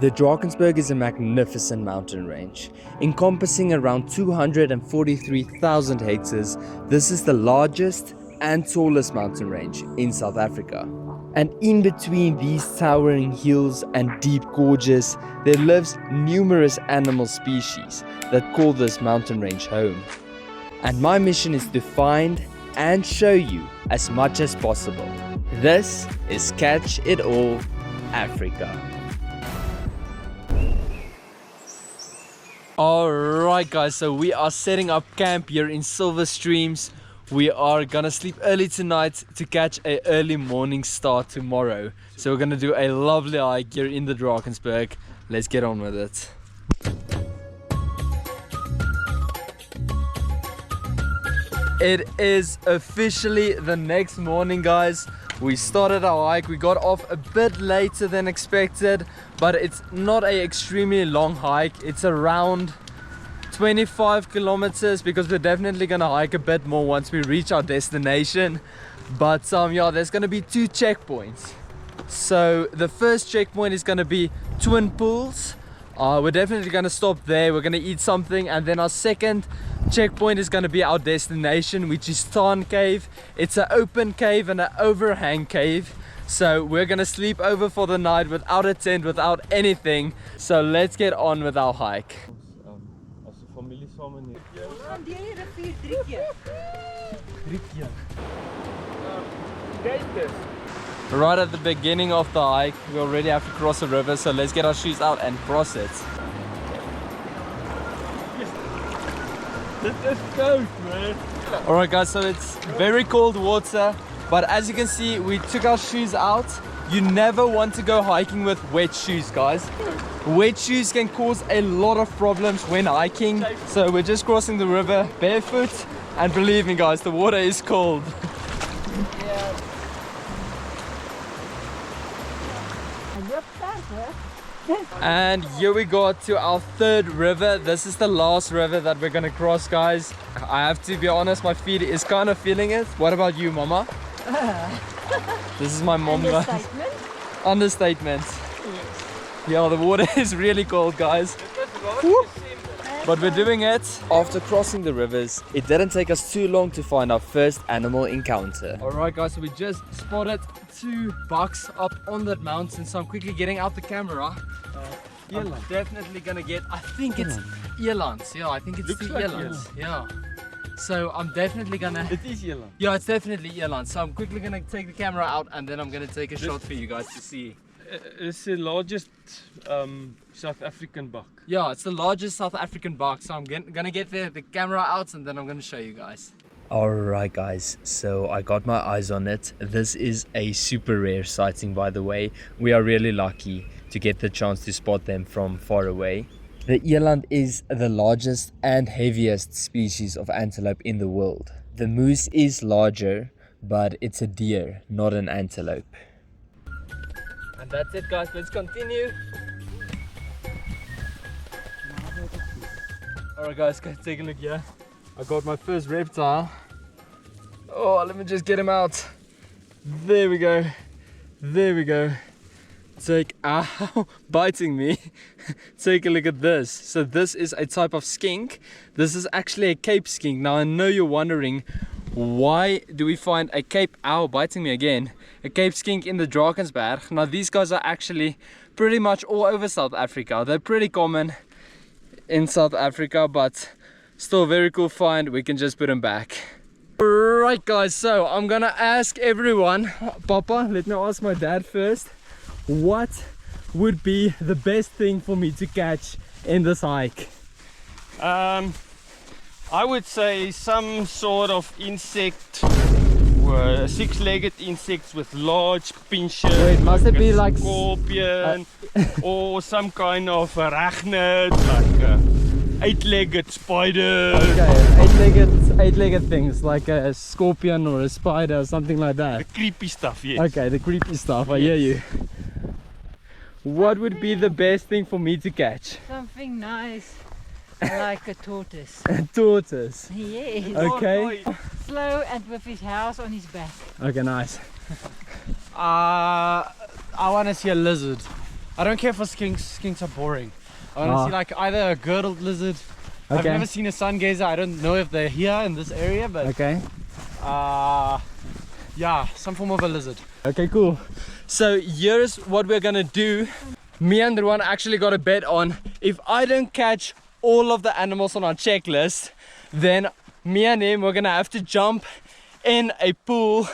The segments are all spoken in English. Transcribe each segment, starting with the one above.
The Drakensberg is a magnificent mountain range. Encompassing around 243,000 hectares, this is the largest and tallest mountain range in South Africa. And in between these towering hills and deep gorges, there lives numerous animal species that call this mountain range home. And my mission is to find and show you as much as possible. This is Catch It All Africa. Alright guys, so we are setting up camp here in Silver Streams. We are gonna sleep early tonight to catch an early morning start tomorrow. So we're gonna do a lovely hike here in the Drakensberg. Let's get on with it. It is officially the next morning, guys. We started our hike. We got off a bit later than expected, but it's not an extremely long hike. It's around 25 kilometers because we're definitely gonna hike a bit more once we reach our destination. But yeah, there's gonna be 2 checkpoints. So the first checkpoint is gonna be Twin Pools. We're definitely gonna stop there. We're gonna eat something, and then our second checkpoint is going to be our destination, which is Tarn Cave. It's an open cave and an overhang cave, so we're going to sleep over for the night without a tent, without anything. So let's get on with our hike. Right at the beginning of the hike, we already have to cross a river, so let's get our shoes out and cross it. This is cold, man. Alright guys, so it's very cold water, but as you can see, we took our shoes out. You never want to go hiking with wet shoes, guys. Wet shoes can cause a lot of problems when hiking. So we're just crossing the river barefoot, and believe me guys, the water is cold. Yeah. And here we got to our third river. This is the last river that we're gonna cross, guys. I have to be honest, my feet is kind of feeling it. What about you, mama? This is my mom. Understatement? Understatement. Yes. Yeah, the water is really cold, guys. Woo. But we're doing it. After crossing the rivers, it didn't take us too long to find our first animal encounter. Alright guys, so we just spotted 2 bucks up on that mountain, so I'm quickly getting out the camera. I'm definitely gonna get, I think it's elands. Yeah, I think it's 2 elands. Yeah. So I'm definitely gonna... It is eland. Yeah, it's definitely eland. So I'm quickly gonna take the camera out, and then I'm gonna take a shot for you guys to see. It's the largest South African buck. Yeah, it's the largest South African buck, so I'm gonna get the camera out, and then I'm gonna show you guys. Alright guys, so I got my eyes on it. This is a super rare sighting, by the way. We are really lucky to get the chance to spot them from far away. The eland is the largest and heaviest species of antelope in the world. The moose is larger, but it's a deer, not an antelope. And that's it guys, let's continue. Alright guys, take a look here. I got my first reptile. Oh, let me just get him out. There we go. There we go. Ow, biting me. Take a look at this. So this is a type of skink. This is actually a Cape skink. Now I know you're wondering, why do we find a Cape, ow, biting me again, a Cape skink in the Drakensberg? Now these guys are actually pretty much all over South Africa. They're pretty common in South Africa, but still very cool find. We can just put them back. Right guys, so I'm gonna ask everyone. Papa, let me ask my dad first. What would be the best thing for me to catch in this hike? I would say some sort of insect, 6-legged insects with large pinchers. Wait, must it be like scorpion or some kind of arachnid, like 8-legged spider. Okay, 8-legged things like a scorpion or a spider or something like that. The creepy stuff, yes. Okay, the creepy stuff, I hear you. What would be the best thing for me to catch? Something nice, like a tortoise. A tortoise? Yes. Okay. Slow and with his house on his back. Okay, nice. I want to see a lizard. I don't care for skinks. Skinks are boring. I want to see like either a girdled lizard. I've Okay. never seen a sun gazer. I don't know if they're here in this area, but Okay. yeah, some form of a lizard. Okay, cool. So here's what we're gonna do. Me and Irwin actually got a bet on if I don't catch all of the animals on our checklist, then me and him we're gonna have to jump in a pool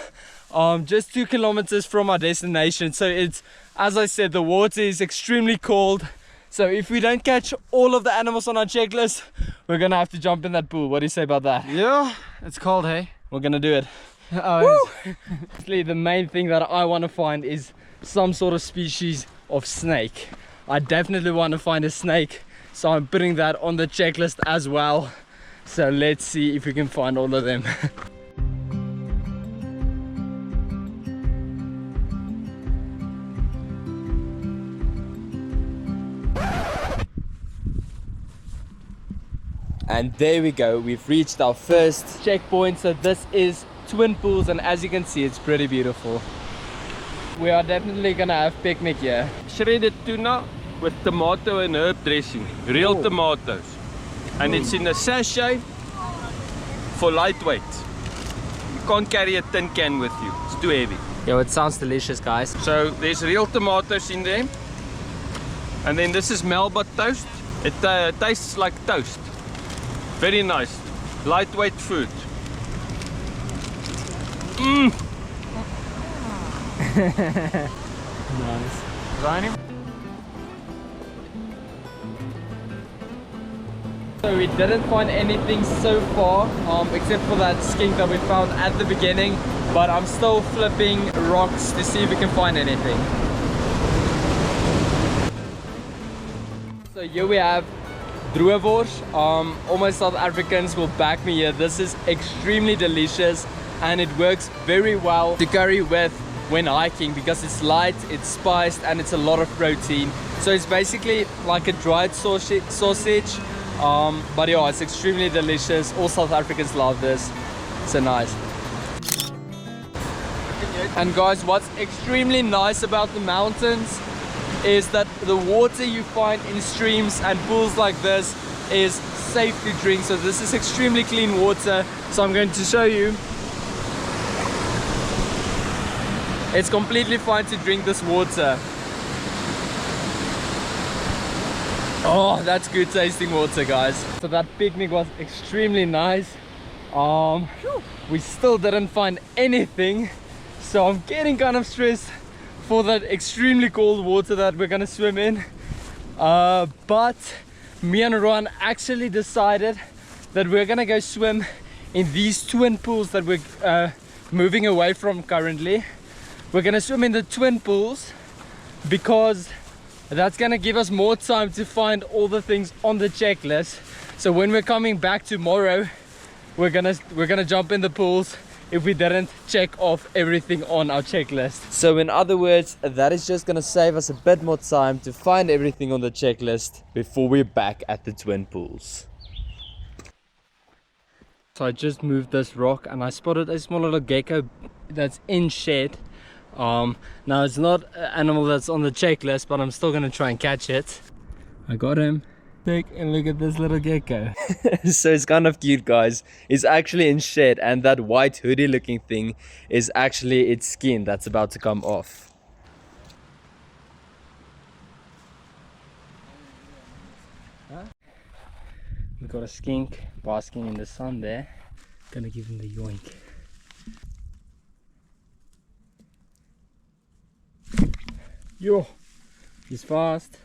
just 2 kilometers from our destination. So it's, as I said, the water is extremely cold. So if we don't catch all of the animals on our checklist, we're gonna have to jump in that pool. What do you say about that? Yeah, it's cold, hey? We're gonna do it. Oh, Actually, the main thing that I want to find is some sort of species of snake. I definitely want to find a snake, so I'm putting that on the checklist as well. So let's see if we can find all of them. And there we go, we've reached our first checkpoint. So this is Twin Pools, and as you can see, it's pretty beautiful. We are definitely gonna have picnic here. Shredded tuna with tomato and herb dressing. Real tomatoes. And it's in a sachet for lightweight. You can't carry a tin can with you. It's too heavy. Yo, it sounds delicious, guys. So there's real tomatoes in there. And then this is Melba toast. It tastes like toast. Very nice. Lightweight food. Nice. Ryan? So we didn't find anything so far, except for that skink that we found at the beginning. But I'm still flipping rocks to see if we can find anything. So here we have droewors. All my South Africans will back me here. This is extremely delicious, and it works very well to curry with when hiking because it's light, it's spiced, and it's a lot of protein. So it's basically like a dried sausage. But yeah, it's extremely delicious. All South Africans love this. So nice. And guys, what's extremely nice about the mountains is that the water you find in streams and pools like this is safe to drink. So this is extremely clean water. So I'm going to show you. It's completely fine to drink this water. Oh, that's good tasting water, guys. So that picnic was extremely nice. We still didn't find anything, so I'm getting kind of stressed for that extremely cold water that we're gonna swim in. But me and Ron actually decided that we're gonna go swim in these twin pools that we're moving away from currently. We're gonna swim in the twin pools because that's gonna give us more time to find all the things on the checklist. So when we're coming back tomorrow, we're gonna jump in the pools if we didn't check off everything on our checklist. So in other words, that is just gonna save us a bit more time to find everything on the checklist before we're back at the twin pools. So I just moved this rock and I spotted a small little gecko that's in shed. Now it's not an animal that's on the checklist, but I'm still gonna try and catch it. I got him. And look at this little gecko. So it's kind of cute, guys. It's actually in shed, and that white hoodie looking thing is actually its skin that's about to come off. We got a skink basking in the sun there. Gonna give him the yoink. Yo, he's fast.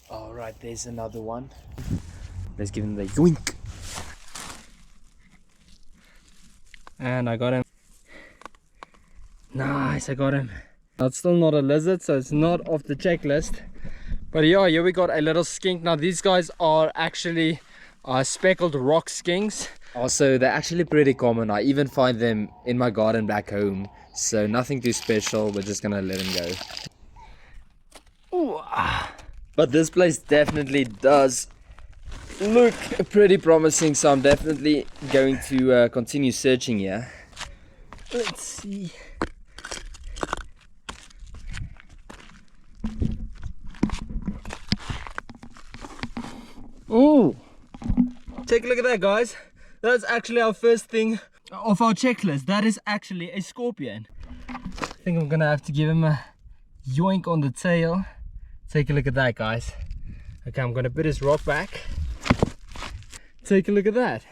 All right, there's another one. Let's give him the yoink. And I got him. Nice, I got him. That's still not a lizard, so it's not off the checklist. But yeah, here we got a little skink. Now these guys are actually speckled rock skinks. Also, they're actually pretty common. I even find them in my garden back home. So nothing too special, we're just gonna let him go. Ooh, but this place definitely does look pretty promising, so I'm definitely going to continue searching here. Let's see. Oh, take a look at that, guys. That's actually our first thing of our checklist. That is actually a scorpion. I think I'm gonna have to give him a yoink on the tail. Take a look at that, guys. Okay, I'm gonna put his rod back. Take a look at that.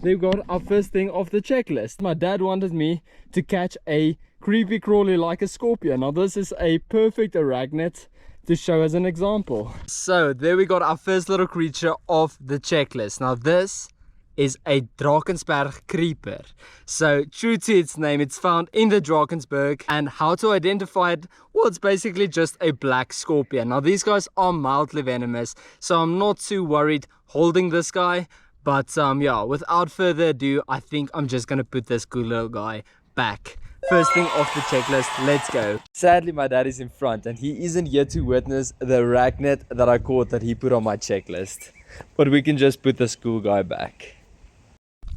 They've got our first thing off the checklist. My dad wanted me to catch a creepy crawly like a scorpion. Now this is a perfect arachnid to show as an example. So there we got our first little creature off the checklist. Now this is a Drakensberg creeper. So true to its name, it's found in the Drakensberg. And how to identify it? Well, it's basically just a black scorpion. Now these guys are mildly venomous, so I'm not too worried holding this guy. But yeah, without further ado, I think I'm just gonna put this cool little guy back. First thing off the checklist, let's go. Sadly, my dad is in front and he isn't here to witness the arachnid that I caught that he put on my checklist. But we can just put this cool guy back.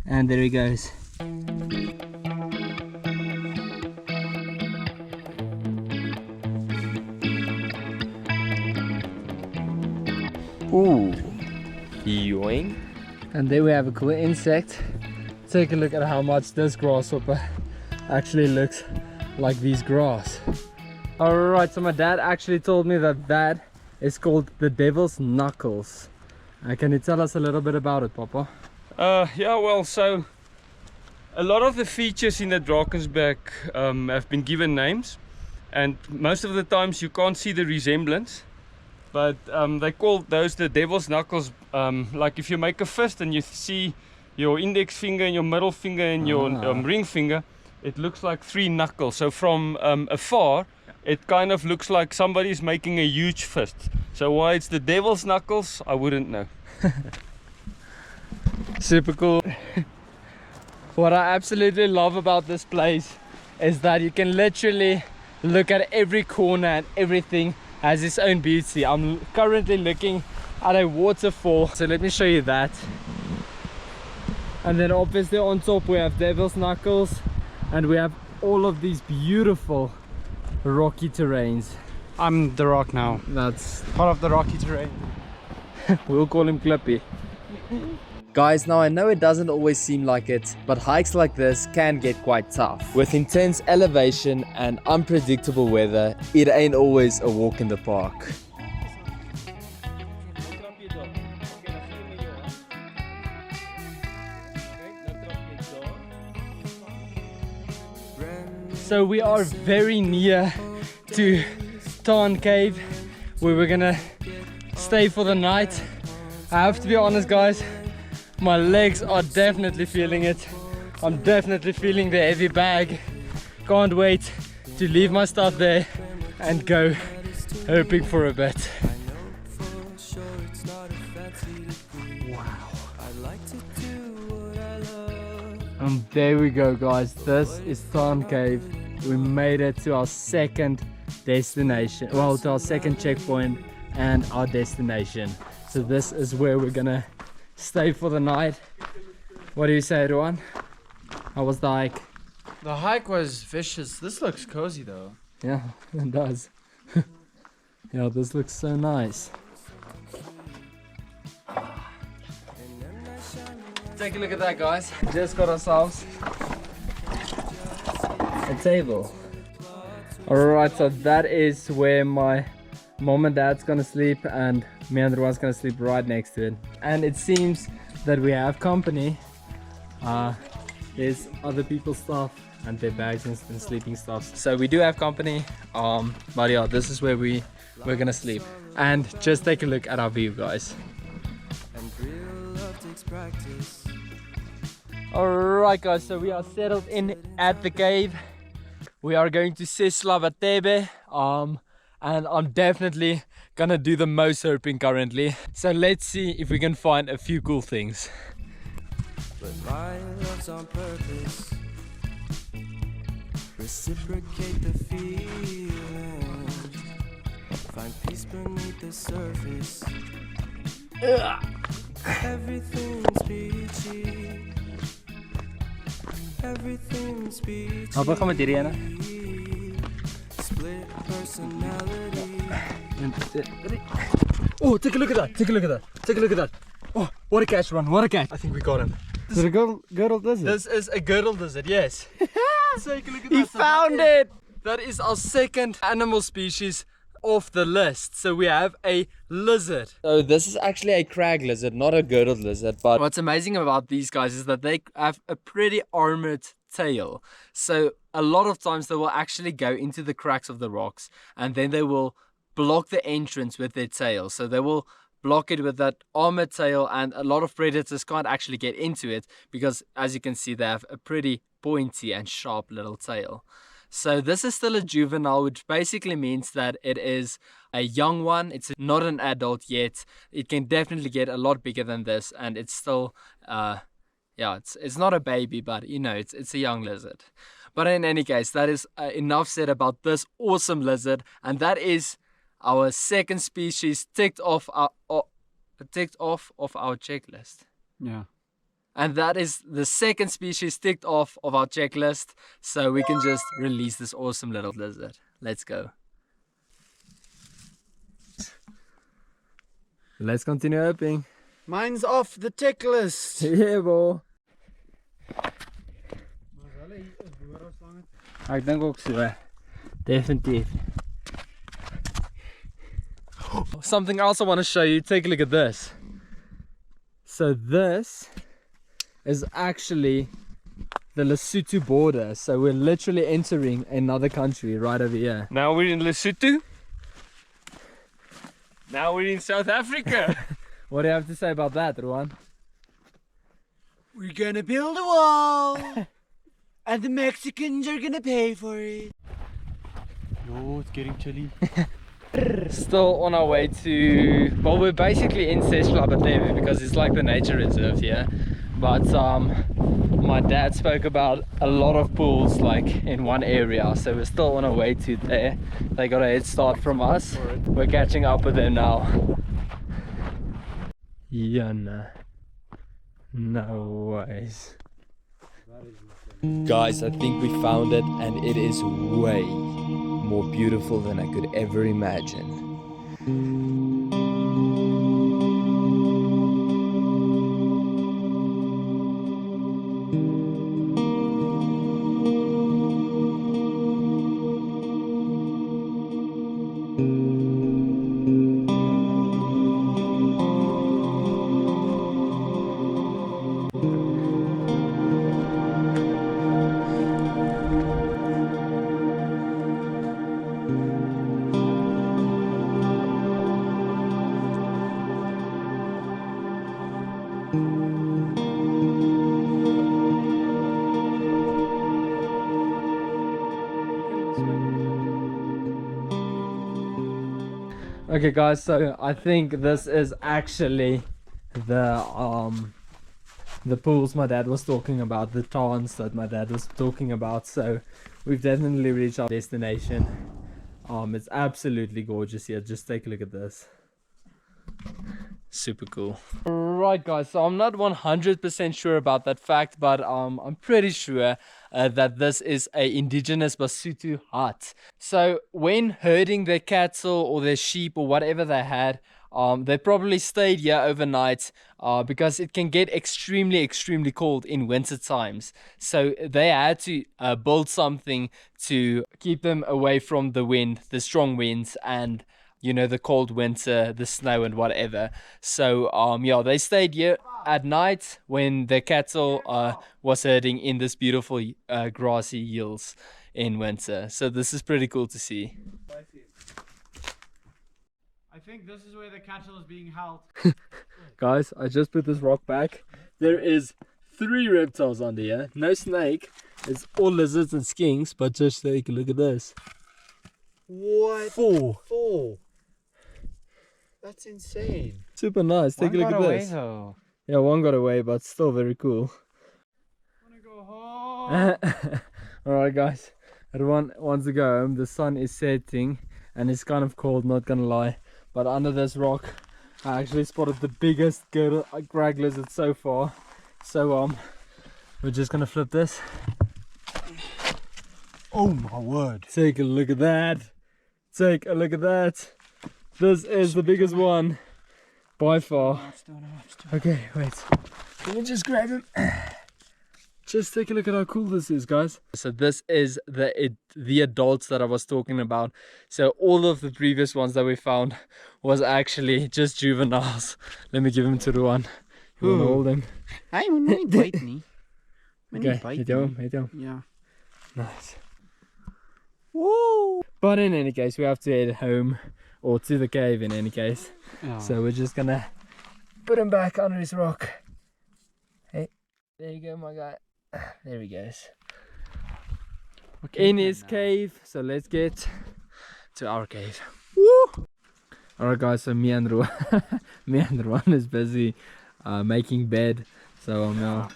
And there he goes. Ooh, yoink. And there we have a cool insect. Take a look at how much this grasshopper actually looks like these grass. Alright, so my dad actually told me that that is called the devil's knuckles. Can you tell us a little bit about it, Papa? Yeah, well, so a lot of the features in the Drakensberg have been given names, and most of the times you can't see the resemblance, but they call those the devil's knuckles. Like if you make a fist and you see your index finger and your middle finger and your ring finger, it looks like 3 knuckles. So from afar, it kind of looks like somebody's making a huge fist. So why it's the devil's knuckles, I wouldn't know. Super cool. What I absolutely love about this place is that you can literally look at every corner and everything has its own beauty. I'm currently looking at a waterfall, so let me show you that. And then obviously on top we have devil's knuckles, and we have all of these beautiful rocky terrains. I'm the rock now. That's Part of the rocky terrain. we'll call him Clippy. Guys, now I know it doesn't always seem like it, but hikes like this can get quite tough. With intense elevation and unpredictable weather, it ain't always a walk in the park. So we are very near to Tyrone Cave, where we're gonna stay for the night. I have to be honest, guys, my legs are definitely feeling it. I'm definitely feeling the heavy bag. Can't wait to leave my stuff there and go hoping for a bit. Wow. And there we go, guys. This is Tyrone Cave. We made it to our second destination, well, to our second checkpoint and our destination. So this is where we're gonna stay for the night. What do you say, Irwin? How was the hike? The hike was vicious. This looks cozy though. Yeah, it does. Yeah, this looks so nice. Take a look at that, guys. Just got ourselves a table. Alright, so that is where my mom and dad's gonna sleep, and me and Irwin's gonna sleep right next to it. And it seems that we have company. There's other people's stuff and their bags and sleeping stuff. So we do have company. But yeah, this is where we're gonna sleep. And just take a look at our view, guys. Alright, guys, so we are settled in at the cave. We are going to Seslavatebe. And I'm definitely gonna do the most herping currently. So let's see if we can find a few cool things. But my love's on purpose. Reciprocate the feeling. Find peace beneath the surface. Everything's peachy. Everything's peachy. Apa kamu diri, Ana? Split personality. Oh, take a look at that! Take a look at that! Take a look at that! Oh, what a catch, Ron, what a catch. I think we got him. Is it a girdled lizard? This is a girdled lizard, yes. Take a look at He that. found it! That is our second animal species off the list. So we have a lizard. So this is actually a crag lizard, not a girdled lizard. But what's amazing about these guys is that they have a pretty armored tail. So a lot of times they will actually go into the cracks of the rocks and then they will block the entrance with their tail. So they will block it with that armored tail, and a lot of predators can't actually get into it because, as you can see, they have a pretty pointy and sharp little tail. So this is still a juvenile, which basically means that it is a young one. It's not an adult yet. It can definitely get a lot bigger than this, and it's still it's not a baby, but you know, it's a young lizard. But in any case, that is enough said about this awesome lizard, and that is our second species ticked off of our checklist. Yeah. And that is the second species ticked off of our checklist, so we can just release this awesome little lizard. Let's go. Let's continue opening. Mine's off the tick list. Yeah, boy. Ek dink ook so. Definitely. Something else I want to show you. Take a look at this. So this is actually the Lesotho border. So we're literally entering another country right over here. Now we're in Lesotho. Now we're in South Africa. What do you have to say about that, Ruan? We're gonna build a wall. And the Mexicans are gonna pay for it. Oh, it's getting chilly. Still on our way to, well, we're basically in Seslabadeve because it's like the nature reserve here. But my dad spoke about a lot of pools like in one area, so we're still on our way to there. They got a head start from us. We're catching up with them now. Yana. No ways. Guys, I think we found it, and it is way more beautiful than I could ever imagine. Okay guys, so I think this is actually the pools my dad was talking about, the tarns that my dad was talking about. So we've definitely reached our destination. It's absolutely gorgeous here. Just take a look at this. Super cool. Right guys, so I'm not 100% sure about that fact, but I'm pretty sure that this is a indigenous Basotho hut. So when herding their cattle or their sheep or whatever they had, they probably stayed here overnight because it can get extremely cold in winter times. So they had to build something to keep them away from the wind, the strong winds, and you know, the cold winter, the snow and whatever. So yeah, they stayed here at night when the cattle was herding in this beautiful grassy hills in winter. So this is pretty cool to see. I think this is where the cattle is being held. Guys, I just put this rock back. There is 3 reptiles under here. No snake. It's all lizards and skinks, but just take a look at this. What? 4. That's insane. Super nice. Take a look at this. Though. Yeah, one got away, but still very cool. I wanna go home. Alright guys, everyone wants to go home. The sun is setting and it's kind of cold, not gonna lie. But under this rock, I actually spotted the biggest crag lizard so far. So we're just gonna flip this. Oh my word. Take a look at that. Take a look at that. This is the biggest one. by far. Okay, wait. Let me just grab him. Just take a look at how cool this is, guys. So this is the adults that I was talking about. So all of the previous ones that we found was actually just juveniles. Let me give him to Ruan. You want to hold him? Hy moet nie byt nie. Okay, hit him. Ja. Nice. Woo! But in any case, we have to head home, or to the cave in any case. Ja. So we're just gonna put him back under his rock. Hey, there you go, my guy. There he goes. In his cave. So let's get to our cave. Woo! Alright guys, so me and Ruan is busy making bed. So now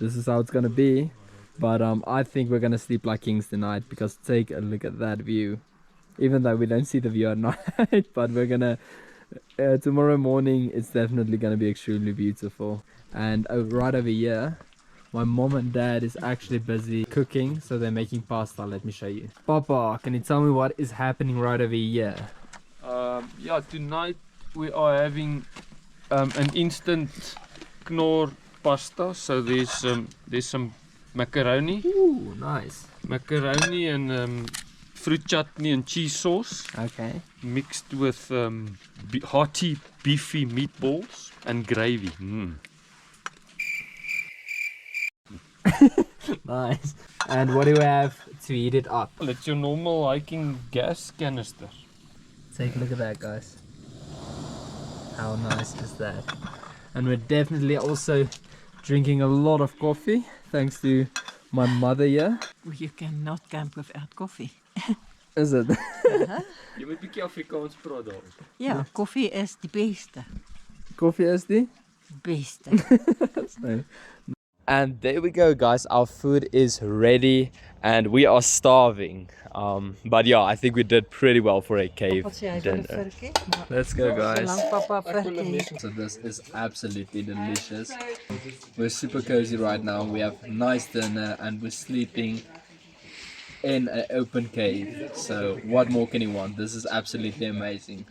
this is how it's gonna be. But I think we're gonna sleep like kings tonight, because take a look at that view. Even though we don't see the view at night, but we're gonna tomorrow morning it's definitely gonna be extremely beautiful. And right over here, my mom and dad is actually busy cooking, so they're making pasta. Let me show you. Papa, can you tell me what is happening right over here? Yeah, tonight we are having an instant knorr pasta. So there's some macaroni. Ooh, nice. Macaroni and fruit chutney and cheese sauce. Okay. Mixed with hearty beefy meatballs and gravy. Nice. And what do we have to eat it up? Well, it's your normal hiking gas canister. Take a look at that, guys. How nice is that? And we're definitely also drinking a lot of coffee, thanks to my mother here. You cannot camp without coffee. Is it? Jy moet bietjie Afrikaans praat daar. Ja, koffie is die beste. Coffee is the Beste. And there we go, guys. Our food is ready and we are starving. But yeah, I think we did pretty well for a cave dinner. Let's go, guys. So this is absolutely delicious. We're super cozy right now. We have nice dinner and we're sleeping in an open cave. So what more can you want? This is absolutely amazing.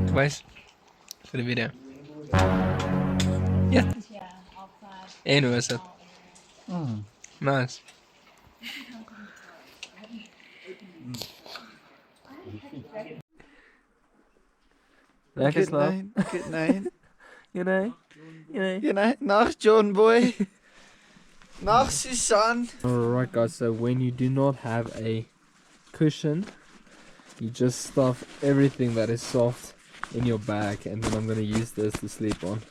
Twice for the video. Yeah. En hoe is het? Nice. Lekker slaap. Good night. Good night. Good night. Nacht, John boy. Nacht, Susan. Alright guys, so when you do not have a cushion, you just stuff everything that is soft in your bag, and then I'm going to use this to sleep on.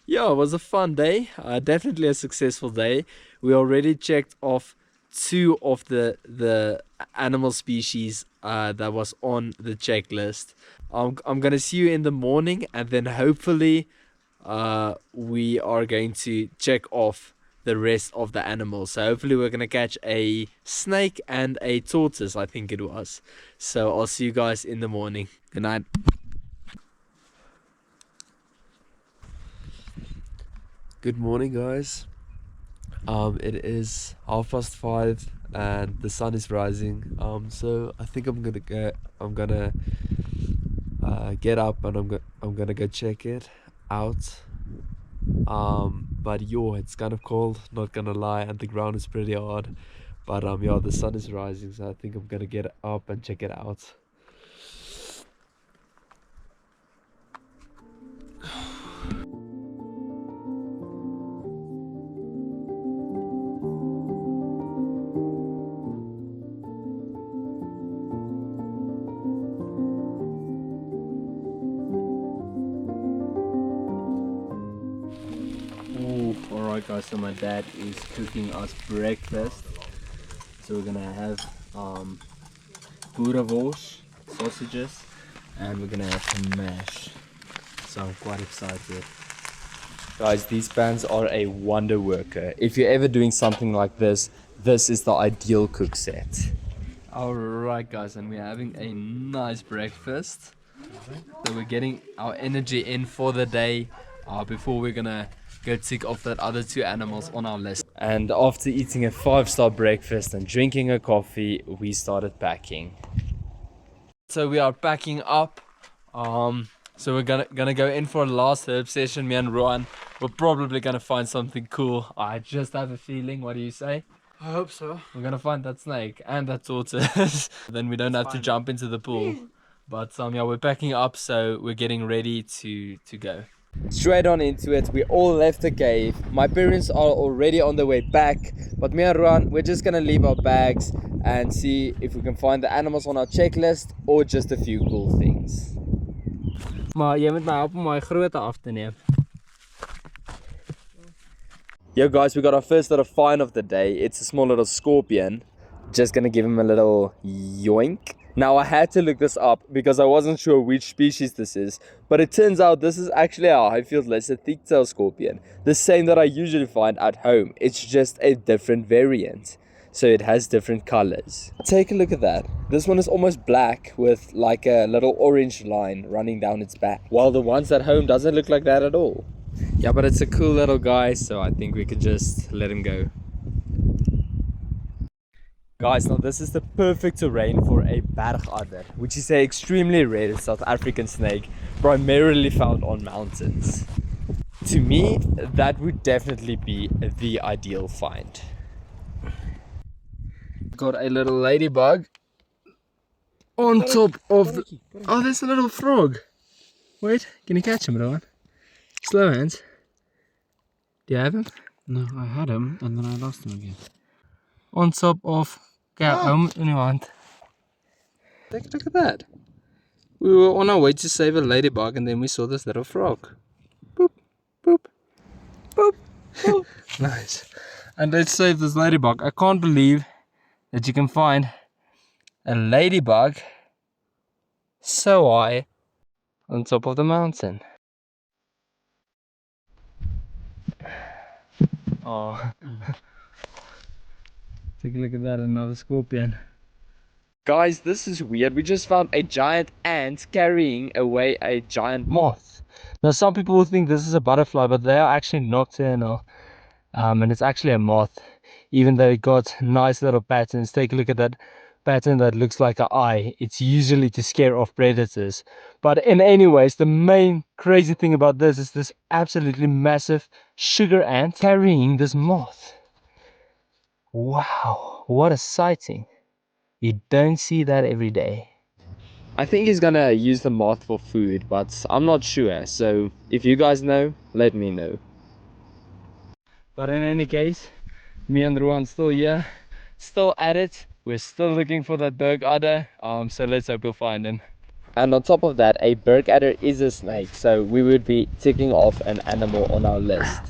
Yeah, it was a fun day. Definitely a successful day. We already checked off 2 of the animal species that was on the checklist. I'm going to see you in the morning, and then hopefully we are going to check off the rest of the animals. So hopefully we're going to catch a snake and a tortoise, I think it was. So I'll see you guys in the morning. Good night. Good morning, guys. It is 5:30 and the sun is rising. So I think I'm gonna get up and I'm gonna go check it out. But yo, it's kind of cold, not gonna lie, and the ground is pretty hard. But yeah, the sun is rising, so I think I'm gonna get up and check it out. Alright guys, so my dad is cooking us breakfast. So we're gonna have boerewors, sausages, and we're gonna have some mash. So I'm quite excited. Guys, these pans are a wonder worker. If you're ever doing something like this, this is the ideal cook set. Alright guys, and we're having a nice breakfast. So we're getting our energy in for the day before we're gonna go tick off that other 2 animals on our list. And after eating a 5-star breakfast and drinking a coffee, we started packing. So we are packing up. So we're gonna go in for a last herb session. Me and Rowan, we're probably gonna find something cool. I just have a feeling. What do you say? I hope so. We're gonna find that snake and that tortoise. Then we don't have to jump into the pool. But yeah, we're packing up, so we're getting ready to go. Straight on into it. We all left the cave. My parents are already on their way back, but me and Rowan, we're just gonna leave our bags and see if we can find the animals on our checklist or just a few cool things. Maar jy moet my help om my grootte af te neem. Yo guys, we got our first little find of the day. It's a small little scorpion. Just gonna give him a little yoink. Now I had to look this up because I wasn't sure which species this is, but it turns out this is actually a high-field-less thick-tailed scorpion, the same that I usually find at home. It's just a different variant, so it has different colors. Take a look at that. This one is almost black with like a little orange line running down its back, while the ones at home doesn't look like that at all. Yeah, but it's a cool little guy, so I think we could just let him go. Guys, now this is the perfect terrain for a bergadder, which is an extremely rare South African snake, primarily found on mountains. To me, that would definitely be the ideal find. Got a little ladybug on top of the... Oh, there's a little frog. Wait, can you catch him, Rowan? Slow hands. Do you have him? No, I had him and then I lost him again. On top of... Take a look at that. We were on our way to save a ladybug and then we saw this little frog. Boop, boop, boop, boop. Nice. And let's save this ladybug. I can't believe that you can find a ladybug so high on top of the mountain. Oh. Take a look at that, another scorpion. Guys, this is weird. We just found a giant ant carrying away a giant moth. Now some people will think this is a butterfly, but they are actually nocturnal. And it's actually a moth, even though it got nice little patterns. Take a look at that pattern that looks like an eye. It's usually to scare off predators. But anyways, the main crazy thing about this is this absolutely massive sugar ant carrying this moth. Wow, what a sighting. You don't see that every day. I think he's gonna use the moth for food, but I'm not sure. So if you guys know, let me know. But in any case, me and Rowan still here, still at it. We're still looking for that bergadder. So let's hope we'll find him. And on top of that, a bergadder is a snake, so we would be ticking off an animal on our list.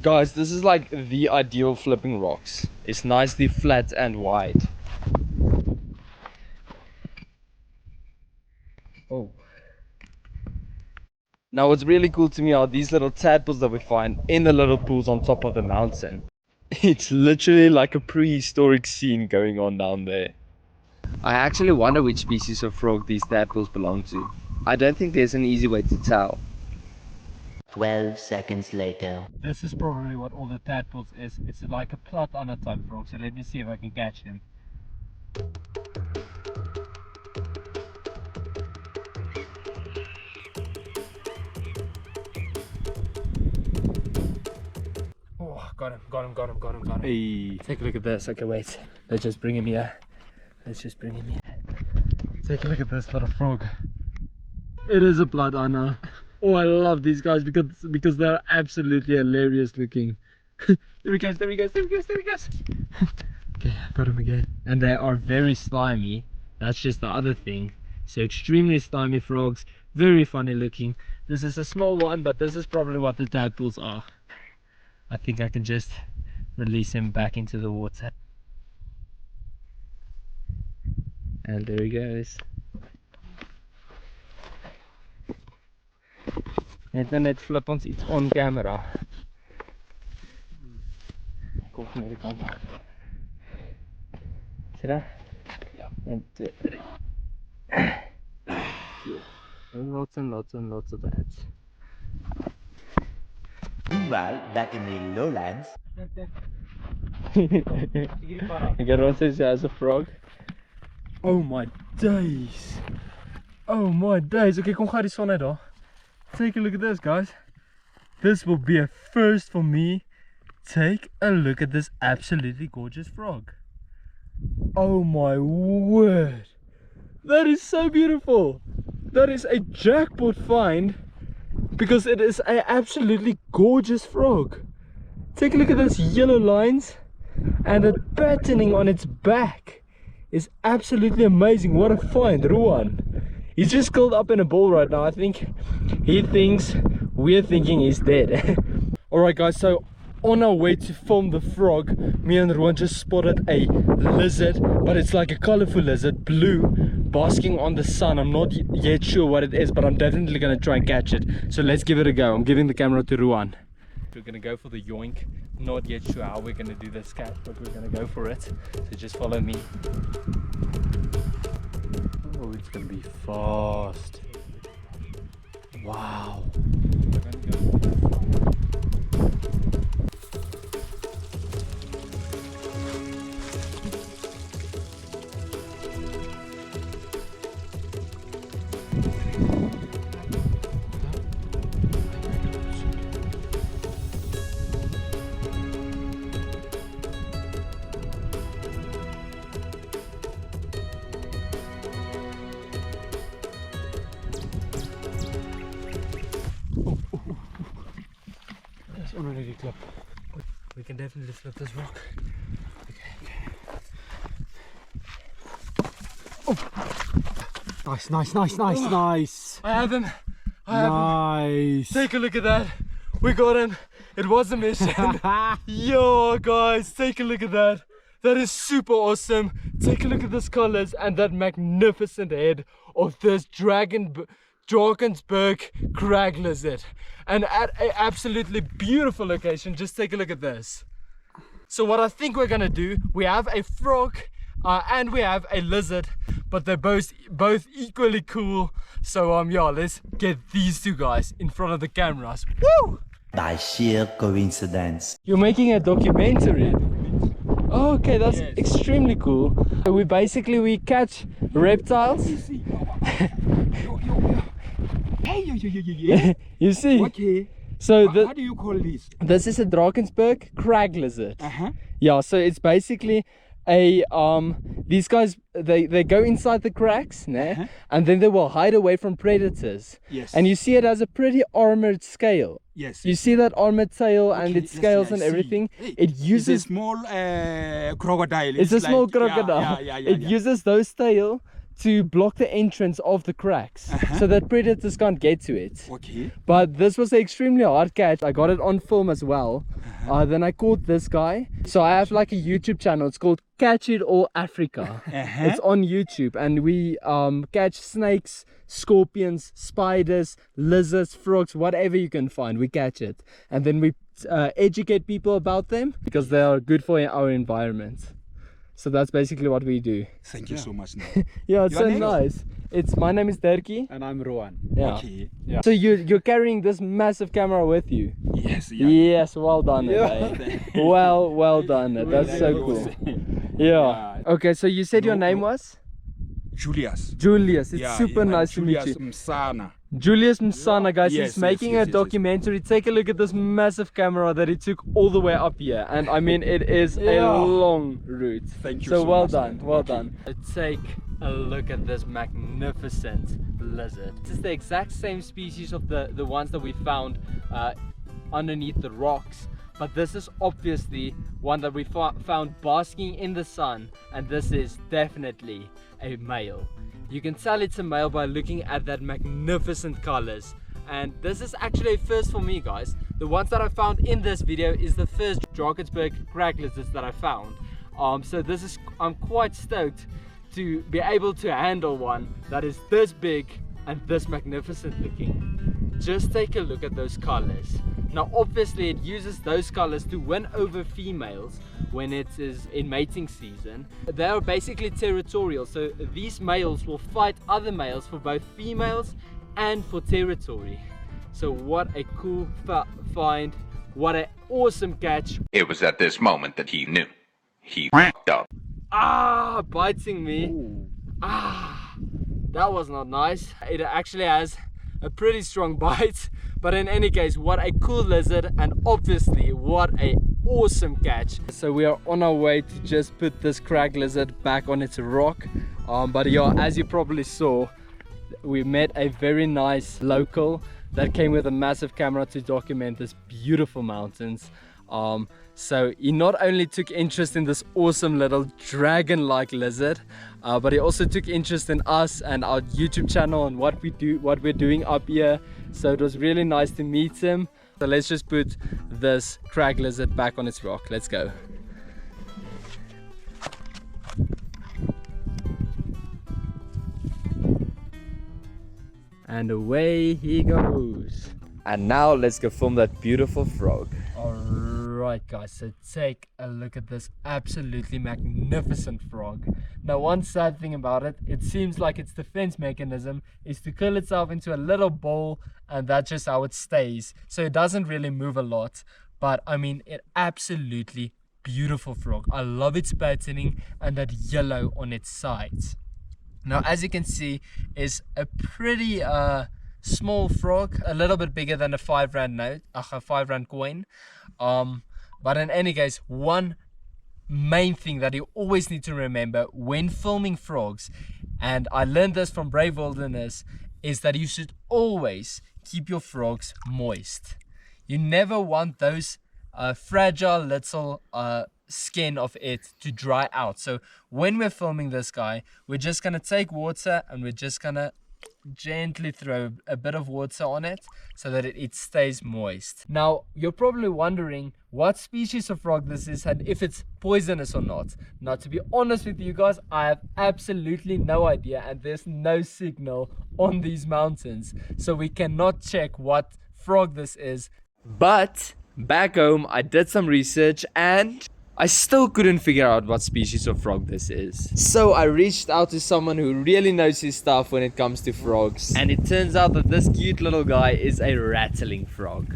Guys, this is like the ideal flipping rocks. It's nicely flat and wide. Oh. Now what's really cool to me are these little tadpoles that we find in the little pools on top of the mountain. It's literally like a prehistoric scene going on down there. I actually wonder which species of frog these tadpoles belong to. I don't think there's an easy way to tell. 12 seconds later. This is probably what all the tadpoles is. It's like a plot on a type frog, so let me see if I can catch him. Oh, got him. Hey. Take a look at this. Okay, wait. Let's just bring him here. Take a look at this little frog. It is a blood honor. Oh, I love these guys because they're absolutely hilarious looking. There he goes. Okay, got him again. And they are very slimy. That's just the other thing. So extremely slimy frogs, very funny looking. This is a small one, but this is probably what the tadpoles are. I think I can just release him back into the water. And there he goes. Net flip ons iets on camera. Kom van die kant. Sien jy? Ja. 1, 2, 3. Lots of ads. Meanwhile, back in the lowlands. Everyone says he has a frog. Oh my days. Oh my days. Okay, kom ga die son uit daar. Take a look at this, guys. This will be a first for me. Take a look at this absolutely gorgeous frog. Oh my word. That is so beautiful. That is a jackpot find because it is an absolutely gorgeous frog. Take a look at those yellow lines and the patterning on its back is absolutely amazing. What a find, Ruan. He's just curled up in a ball right now. I think he thinks we're thinking he's dead. Alright guys, so on our way to film the frog, me and Ruan just spotted a lizard, but it's like a colorful lizard, blue, basking on the sun. I'm not yet sure what it is, but I'm definitely gonna try and catch it. So let's give it a go. I'm giving the camera to Ruan. We're gonna go for the yoink. Not yet sure how we're gonna do this catch, but we're gonna go for it. So just follow me. Oh, it's gonna be fast. Wow. Already clip. We can definitely flip this rock. Okay. Oh. Nice. I have him. Nice. Take a look at that. We got him. It was a mission. Yo guys, take a look at that. That is super awesome. Take a look at this colors and that magnificent head of this Drakensberg crag lizard, and at an absolutely beautiful location. Just take a look at this. So what I think we're gonna do, we have a frog and we have a lizard, but they're both equally cool. So yeah, let's get these two guys in front of the cameras. Woo! By sheer coincidence. You're making a documentary. Oh, okay, that's extremely cool. We catch reptiles. You see? Okay. So how do you call this? This is a Drakensberg crag lizard. Yeah, so it's basically a these guys, they go inside the cracks, and then they will hide away from predators. Yes. And you see it has a pretty armored scale. Yes. You see that armored tail and its scales and everything. It uses it's a small crocodile. It's a like, small crocodile. It uses those tail to block the entrance of the cracks so that predators can't get to it. Okay. But this was an extremely hard catch. I got it on film as well. Then I caught this guy. So I have like a YouTube channel. It's called Catch It All Africa. It's on YouTube, and we catch snakes, scorpions, spiders, lizards, frogs, whatever you can find, we catch it. And then we educate people about them because they are good for our environment. So that's basically what we do. Thank you so much. Yeah, it's so nice. My name is Derki. And I'm Ruan. Yeah. Okay. So you're carrying this massive camera with you? Yes. Yes, well done. Well done. That's so cool. Yeah. Okay, so you said your name was? Julius. It's super nice to meet you. Julius Msana. Julius Msana, guys. Yes, He's making a documentary. Take a look at this massive camera that he took all the way up here, and I mean it is a long route. Thank you so well much, done. man. Well done. Take a look at this magnificent lizard. This is the exact same species of the ones that we found underneath the rocks, but this is obviously one that we found basking in the sun, and this is definitely a male. You can tell it's a male by looking at that magnificent colors, and this is actually a first for me, guys. The ones that I found in this video is the first Drakensberg crag lizards that I found. So I'm quite stoked to be able to handle one that is this big and this magnificent looking. Just take a look at those colors. Now obviously it uses those colors to win over females when it is in mating season. They are basically territorial, so these males will fight other males for both females and for territory. So what a cool find, what an awesome catch. It was at this moment that he knew. he f***ed up. Ah, biting me. Ah, that was not nice. It actually has a pretty strong bite, but in any case, what a cool lizard, and obviously what a awesome catch. So we are on our way to just put this crag lizard back on its rock. But yeah, as you probably saw, we met a very nice local that came with a massive camera to document this beautiful mountains. So he not only took interest in this awesome little dragon-like lizard, but he also took interest in us and our YouTube channel and what we're doing up here. So it was really nice to meet him. So let's just put this crag lizard back on its rock. Let's go. And away he goes. And now let's go film that beautiful frog. Alright guys, so take a look at this absolutely magnificent frog. Now one sad thing about it, it seems like its defense mechanism is to curl itself into a little ball, and that's just how it stays. So it doesn't really move a lot, but I mean, it absolutely beautiful frog. I love its patterning and that yellow on its sides. Now as you can see, is a pretty small frog, a little bit bigger than a 5 rand note, a 5 rand coin. But in any case, one main thing that you always need to remember when filming frogs, and I learned this from Brave Wilderness, is that you should always keep your frogs moist. You never want those fragile little skin of it to dry out. So when we're filming this guy, we're just gonna take water and we're just gonna gently throw a bit of water on it so that it stays moist. Now you're probably wondering what species of frog this is and if it's poisonous or not. Now to be honest with you guys, I have absolutely no idea, and there's no signal on these mountains, so we cannot check what frog this is. But back home I did some research and I still couldn't figure out what species of frog this is. So I reached out to someone who really knows his stuff when it comes to frogs. And it turns out that this cute little guy is a rattling frog.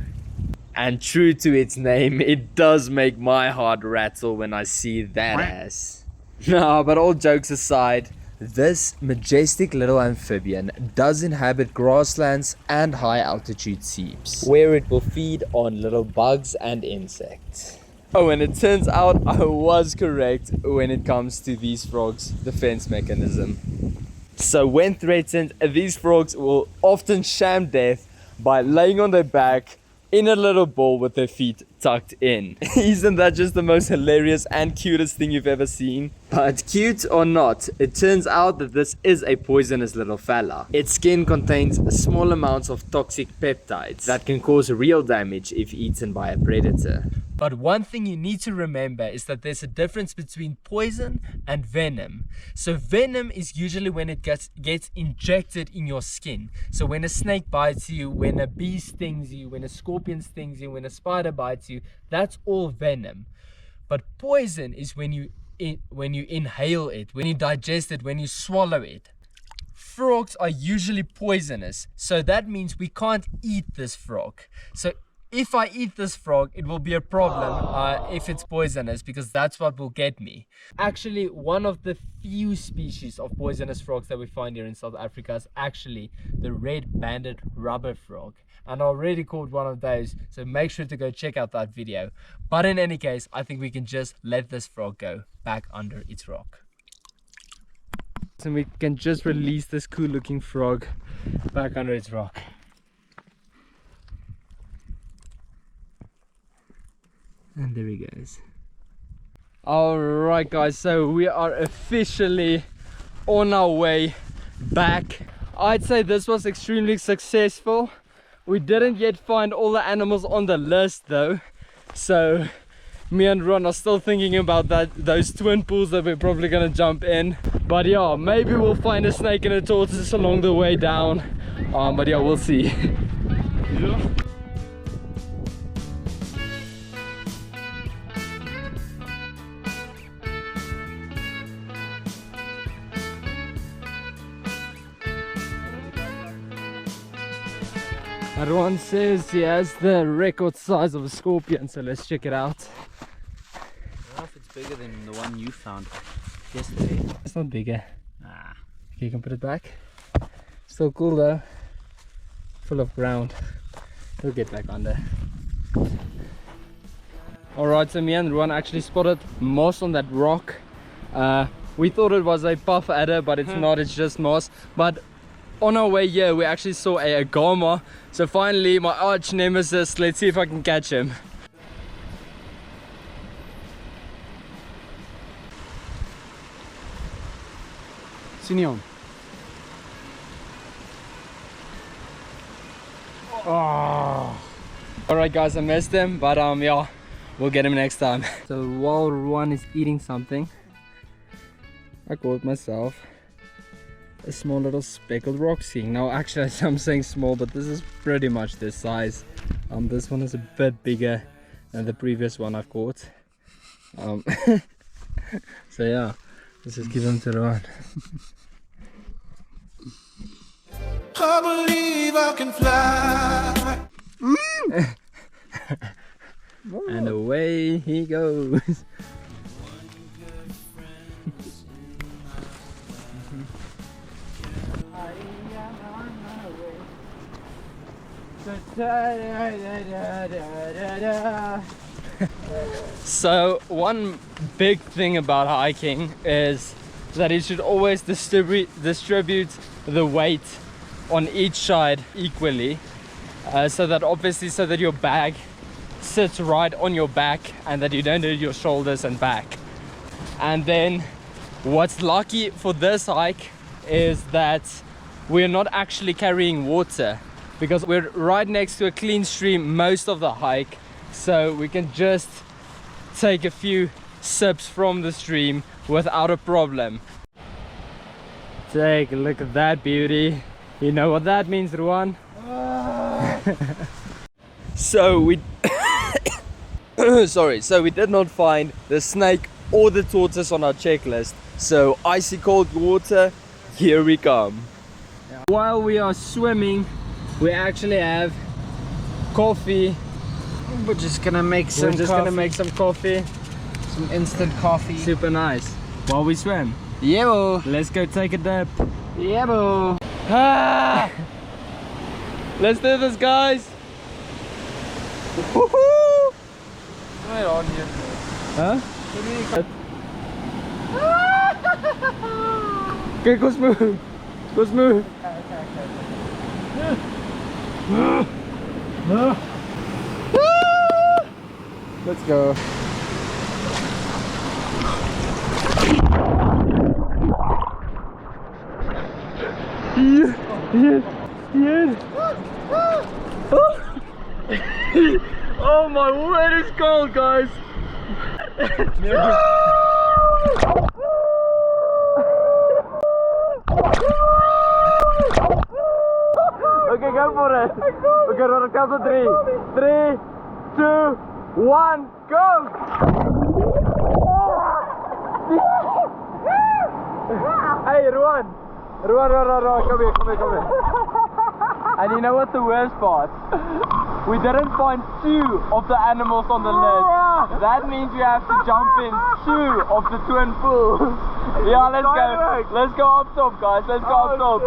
And true to its name, it does make my heart rattle when I see that ass. No, but all jokes aside, this majestic little amphibian does inhabit grasslands and high altitude seeps, where it will feed on little bugs and insects. Oh, and it turns out I was correct when it comes to these frogs' defense mechanism. So when threatened, these frogs will often sham death by laying on their back in a little ball with their feet tucked in. Isn't that just the most hilarious and cutest thing you've ever seen? But cute or not, it turns out that this is a poisonous little fella. Its skin contains small amounts of toxic peptides that can cause real damage if eaten by a predator. But one thing you need to remember is that there's a difference between poison and venom. So venom is usually when it gets injected in your skin. So when a snake bites you, when a bee stings you, when a scorpion stings you, when a spider bites you, that's all venom. But poison is when you inhale it, when you digest it, when you swallow it. Frogs are usually poisonous, so that means we can't eat this frog. So if I eat this frog, it will be a problem if it's poisonous, because that's what will get me. Actually, one of the few species of poisonous frogs that we find here in South Africa is actually the red-banded rubber frog. And I already caught one of those, so make sure to go check out that video. But in any case, I think we can just let this frog go back under its rock. So we can just release this cool looking frog back under its rock. And there he goes. Alright guys, so we are officially on our way back. I'd say this was extremely successful. We didn't yet find all the animals on the list though. So me and Ron are still thinking about those twin pools that we're probably gonna jump in. But yeah, maybe we'll find a snake and a tortoise along the way down. But yeah, we'll see. Yeah. Ron says he has the record size of a scorpion, so let's check it out. I don't know if it's bigger than the one found yesterday. It's not bigger. Ah. Okay, you can put it back. Still cool though. Full of ground. We'll get back under. Alright, so me and Ruan actually spotted moss on that rock. We thought it was a puff adder, but it's not, it's just moss. But on our way here, we actually saw a agama. So finally, my arch nemesis, let's see if I can catch him. Sinion. Oh. Alright guys, I missed him, but yeah, we'll get him next time. So while Ruan is eating something, I caught myself a small little speckled rock king. Now actually I'm saying small, but this is pretty much this size. This one is a bit bigger than the previous one I've caught. So yeah, let's just give him to Ruan. I believe I can fly. And away he goes. So one big thing about hiking is that you should always distribute the weight on each side equally, so that your bag sits right on your back and that you don't hit your shoulders and back. And then what's lucky for this hike is that we're not actually carrying water, because we're right next to a clean stream most of the hike, so we can just take a few sips from the stream without a problem. Take a look at that beauty. You know what that means, Ruan? So we so we did not find the snake or the tortoise on our checklist. So icy cold water, here we come. Yeah. While we are swimming, we actually have coffee. We're just gonna make some coffee. Some instant coffee. Super nice. While we swim. Yeah, bro. Let's go take a dip. Yeah, bro. Ah! Let's do this, guys. Woohoo! Right on here. Huh? Okay, go smooth. Go smooth. Let's go. Yes. Oh my word, it's cold, guys. Okay, go for it. Okay, on a count of 3. 3, 2, 1, go! Hey, Ruan, come here. And you know what the worst part? We didn't find 2 of the animals on the list. That means we have to jump in 2 of the twin pools. Yeah, let's go. Let's go up top, guys. Let's go up top.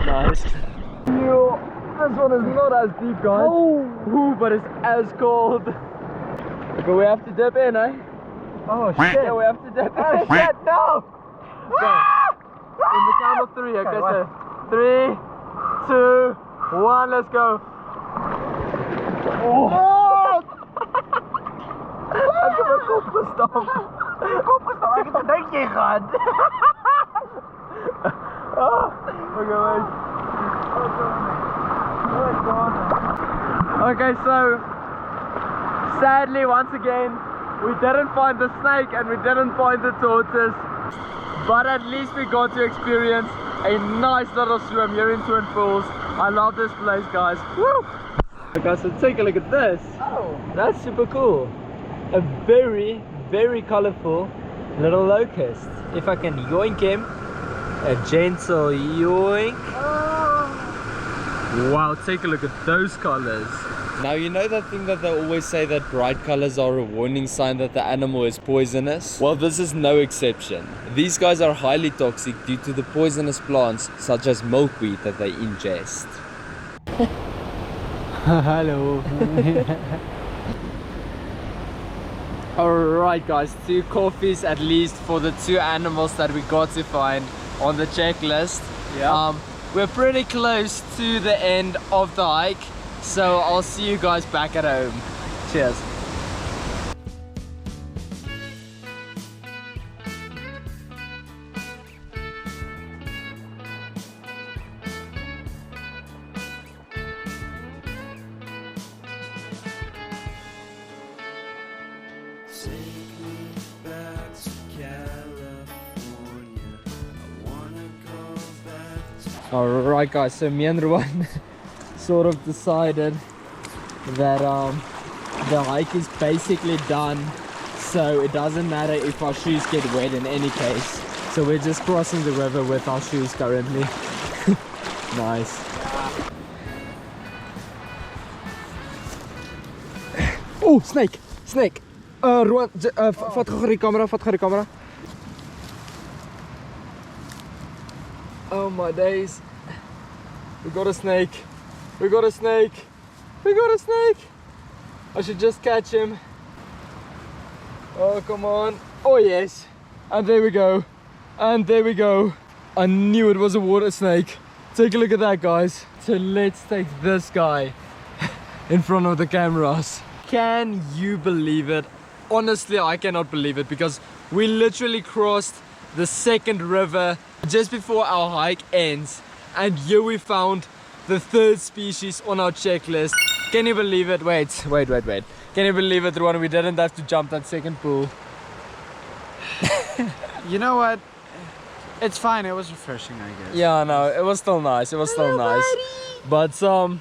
Nice. Yo, this one is not as deep, guys. Oh, but it's as cold. Okay, we have to dip in, eh? Oh shit. Yeah, we have to dip in. Oh shit, no! Okay. In the count of 3, okay, so 3, 2, 1, let's go. Oh! Ek het my kop gestamp. Ek het gedink jy gaan. Okay, wait. Okay, so sadly once again we didn't find the snake and we didn't find the tortoise, but at least we got to experience a nice little swim here in Twin Falls. I love this place, guys. Woo! Okay, so take a look at this. Oh, that's super cool. A very, very colorful little locust. If I can yoink him, a gentle yoink. Wow, take a look at those colors. Now you know that thing that they always say that bright colors are a warning sign that the animal is poisonous? Well, this is no exception. These guys are highly toxic due to the poisonous plants such as milkweed that they ingest. Hello. Alright guys, 2 coffees at least for the 2 animals that we got to find on the checklist. Yeah. We're pretty close to the end of the hike, so I'll see you guys back at home. Cheers. Alright guys, so me and Irwin sort of decided that the hike is basically done, so it doesn't matter if our shoes get wet in any case. So we're just crossing the river with our shoes currently. Nice. Oh, snake! Snake! Irwin, vat gou die camera, Oh my days. We got a snake. We got a snake. We got a snake. I should just catch him. Oh, come on. Oh, yes. And there we go. And there we go. I knew it was a water snake. Take a look at that, guys. So let's take this guy in front of the cameras. Can you believe it? Honestly, I cannot believe it because we literally crossed the second river just before our hike ends, and here we found the 3rd species on our checklist. Can you believe it? Wait. Can you believe it, Ron? We didn't have to jump that second pool. You know what? It's fine. It was refreshing, I guess. Yeah, no, it was still nice. It was still nice. But hello,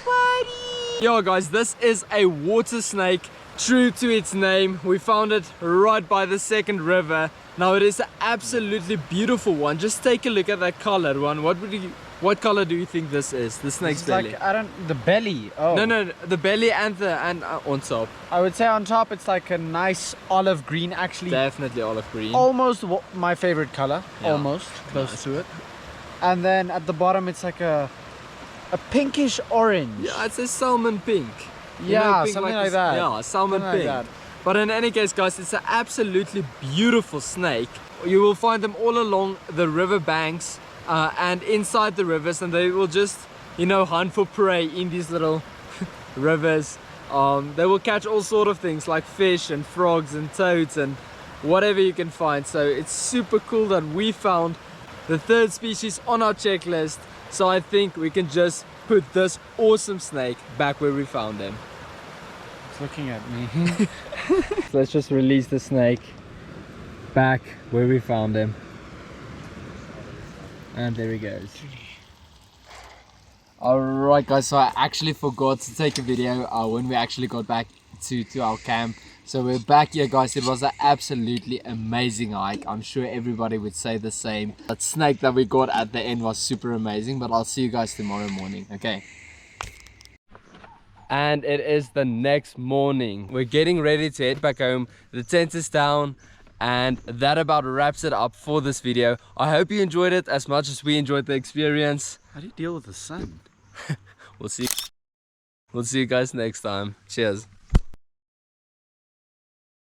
buddy. Yo, guys, this is a water snake. True to its name, we found it right by the second river. Now it is an absolutely beautiful one. Just take a look at that color, one. What color do you think this is? The snake's belly. Like, the belly. Oh. No, the belly and on top. I would say on top it's like a nice olive green, actually. Definitely olive green. Almost my favorite color. Yeah. Almost close to it. And then at the bottom it's like a pinkish orange. Yeah, it's a salmon pink. Yeah, pink something like that. Yeah, salmon Something pink. like that. But in any case, guys, it's an absolutely beautiful snake. You will find them all along the river banks and inside the rivers, and they will just, hunt for prey in these little rivers. They will catch all sort of things like fish and frogs and toads and whatever you can find. So it's super cool that we found the 3rd species on our checklist. So I think we can just put this awesome snake back where we found him. It's looking at me. So let's just release the snake back where we found him. And there he goes. Alright guys, so I actually forgot to take a video when we actually got back to our camp. So we're back here, guys. It was an absolutely amazing hike. I'm sure everybody would say the same. That snake that we got at the end was super amazing, but I'll see you guys tomorrow morning, okay? And it is the next morning. We're getting ready to head back home. The tent is down, and that about wraps it up for this video. I hope you enjoyed it as much as we enjoyed the experience. How do you deal with the sun? We'll see you guys next time. Cheers.